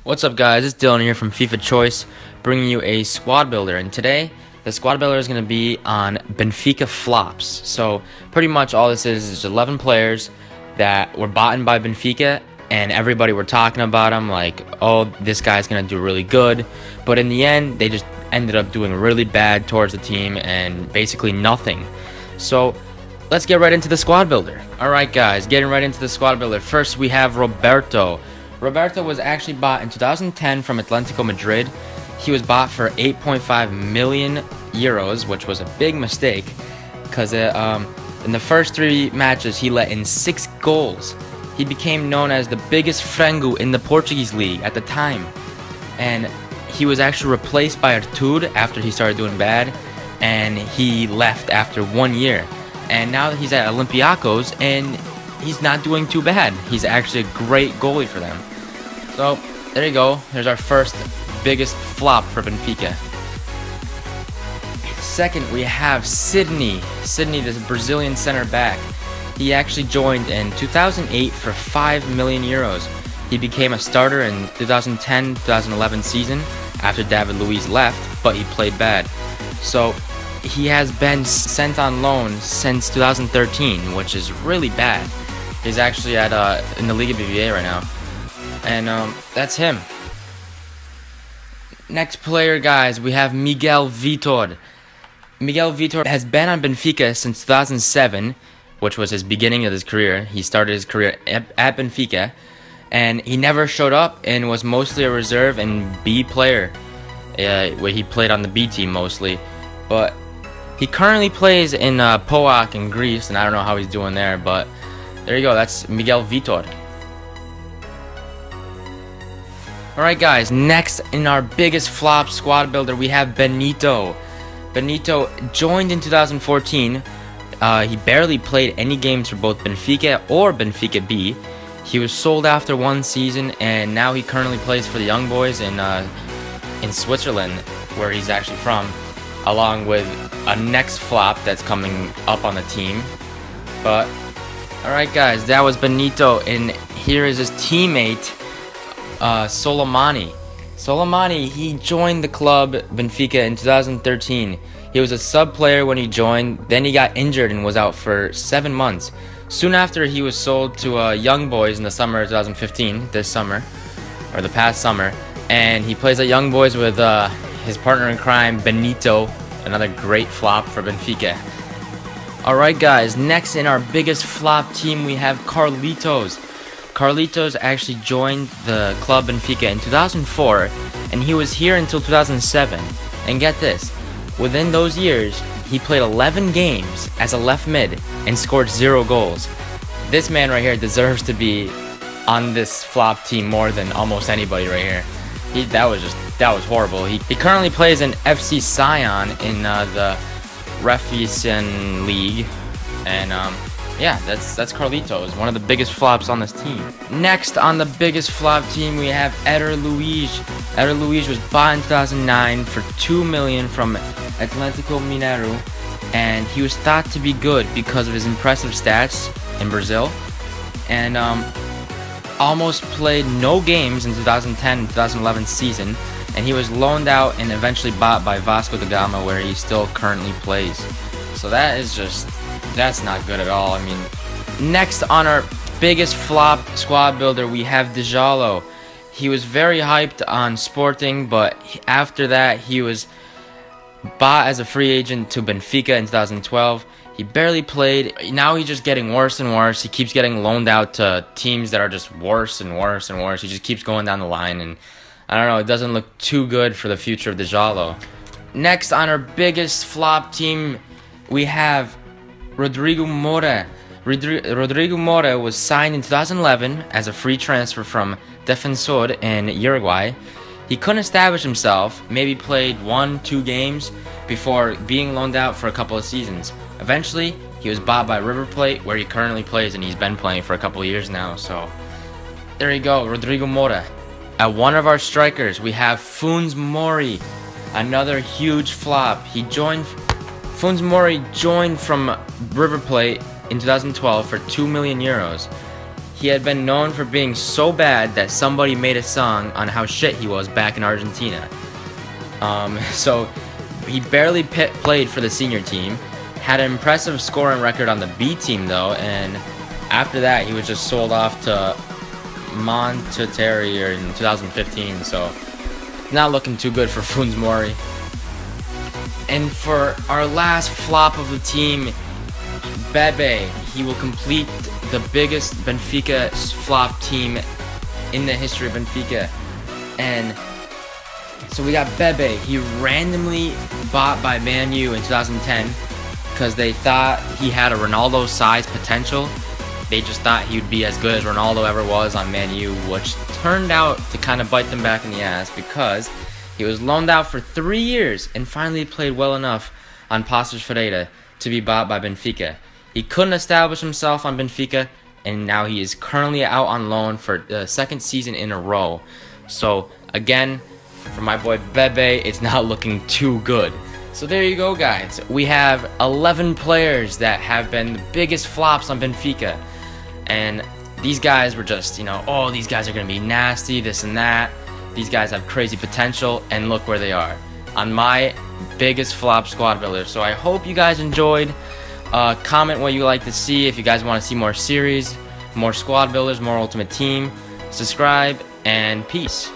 What's up, guys? It's Dylan here from FIFA Choice, bringing you a squad builder. And today, the squad builder is going to be on Benfica flops. So pretty much all this is 11 players that were bought by Benfica, and everybody were talking about them like, oh, this guy's going to do really good. But in the end, they just ended up doing really bad towards the team and basically nothing. So let's get right into the squad builder. All right, guys, getting right into the squad builder. First, we have Roberto. Roberto was actually bought in 2010 from Atletico Madrid. He was bought for 8.5 million euros, which was a big mistake because in the first 3 matches he let in 6 goals. He became known as the biggest frango in the Portuguese league at the time, and he was actually replaced by Artur after he started doing bad, and he left after 1 year. And now he's at Olympiacos, and he's not doing too bad. He's actually a great goalie for them. So there you go. There's our first biggest flop for Benfica. Second, we have Sidney. Sidney, this Brazilian center back. He actually joined in 2008 for 5 million euros. He became a starter in 2010-2011 season after David Luiz left, but he played bad. So he has been sent on loan since 2013, which is really bad. He's actually at in the Liga BBA right now, and that's him. Next player, guys, we have Miguel Vitor. Miguel Vitor has been on Benfica since 2007, which was his beginning of his career. He started his career at Benfica, and he never showed up and was mostly a reserve and B player, where he played on the B team mostly, but he currently plays in PAOK in Greece, and I don't know how he's doing there, but there you go, that's Miguel Vitor. Alright, guys, next in our biggest flop squad builder, we have Benito. Benito joined in 2014. He barely played any games for both Benfica or Benfica B. He was sold after 1 season, and now he currently plays for the Young Boys in Switzerland, where he's actually from, along with a next flop that's coming up on the team. But alright, guys, that was Benito, and here is his teammate, Soleimani. Soleimani, he joined the club Benfica in 2013. He was a sub player when he joined, then he got injured and was out for 7 months. Soon after, he was sold to Young Boys in the summer of 2015, this summer, or the past summer, and he plays at Young Boys with his partner in crime, Benito, another great flop for Benfica. Alright, guys, next in our biggest flop team, we have Carlitos. Carlitos actually joined the club Benfica in 2004, and he was here until 2007. And get this, within those years, he played 11 games as a left mid and scored 0 goals. This man right here deserves to be on this flop team more than almost anybody right here. That was horrible. He currently plays in FC Sion in the Refisian League, and yeah, that's Carlitos, one of the biggest flops on this team. Next on the biggest flop team, we have Eder Luiz. Eder Luiz was bought in 2009 for 2 million from Atlético Mineiro, and he was thought to be good because of his impressive stats in Brazil, and almost played no games in 2010-2011 season, and he was loaned out and eventually bought by Vasco da Gama, where he still currently plays. So that's not good at all. I mean, next on our biggest flop squad builder, we have Djalo. He was very hyped on Sporting, but after that he was bought as a free agent to Benfica in 2012. He barely played. Now he's just getting worse and worse. He keeps getting loaned out to teams that are just worse and worse and worse. He just keeps going down the line, and I don't know, it doesn't look too good for the future of Djalo. Next on our biggest flop team, we have Rodrigo Mora. Rodrigo Mora was signed in 2011 as a free transfer from Defensor in Uruguay. He couldn't establish himself, maybe played 1-2 games before being loaned out for a couple of seasons. Eventually, he was bought by River Plate, where he currently plays, and he's been playing for a couple of years now. So there you go, Rodrigo Mora. At one of our strikers, we have Funes Mori, another huge flop. Funes Mori joined from River Plate in 2012 for 2 million euros. he had been known for being so bad that somebody made a song on how shit he was back in Argentina. So he barely played for the senior team, had an impressive scoring record on the B team though, and after that he was just sold off to Monterrey in 2015, so not looking too good for Funes Mori. And for our last flop of the team, Bebe. He will complete the biggest Benfica flop team in the history of Benfica. And so we got Bebe. He randomly bought by Man U in 2010 because they thought he had a Ronaldo size potential. They just thought he would be as good as Ronaldo ever was on Man U, which turned out to kind of bite them back in the ass because he was loaned out for 3 years and finally played well enough on Passos Ferreira to be bought by Benfica. He couldn't establish himself on Benfica, and now he is currently out on loan for the second season in a row. So again, for my boy Bebe, it's not looking too good. So there you go, guys. We have 11 players that have been the biggest flops on Benfica. And these guys were just, oh, these guys are going to be nasty, this and that. These guys have crazy potential, and look where they are. On my biggest flop squad builder. So I hope you guys enjoyed. Comment what you like to see. If you guys want to see more series, more squad builders, more ultimate team. Subscribe, and peace.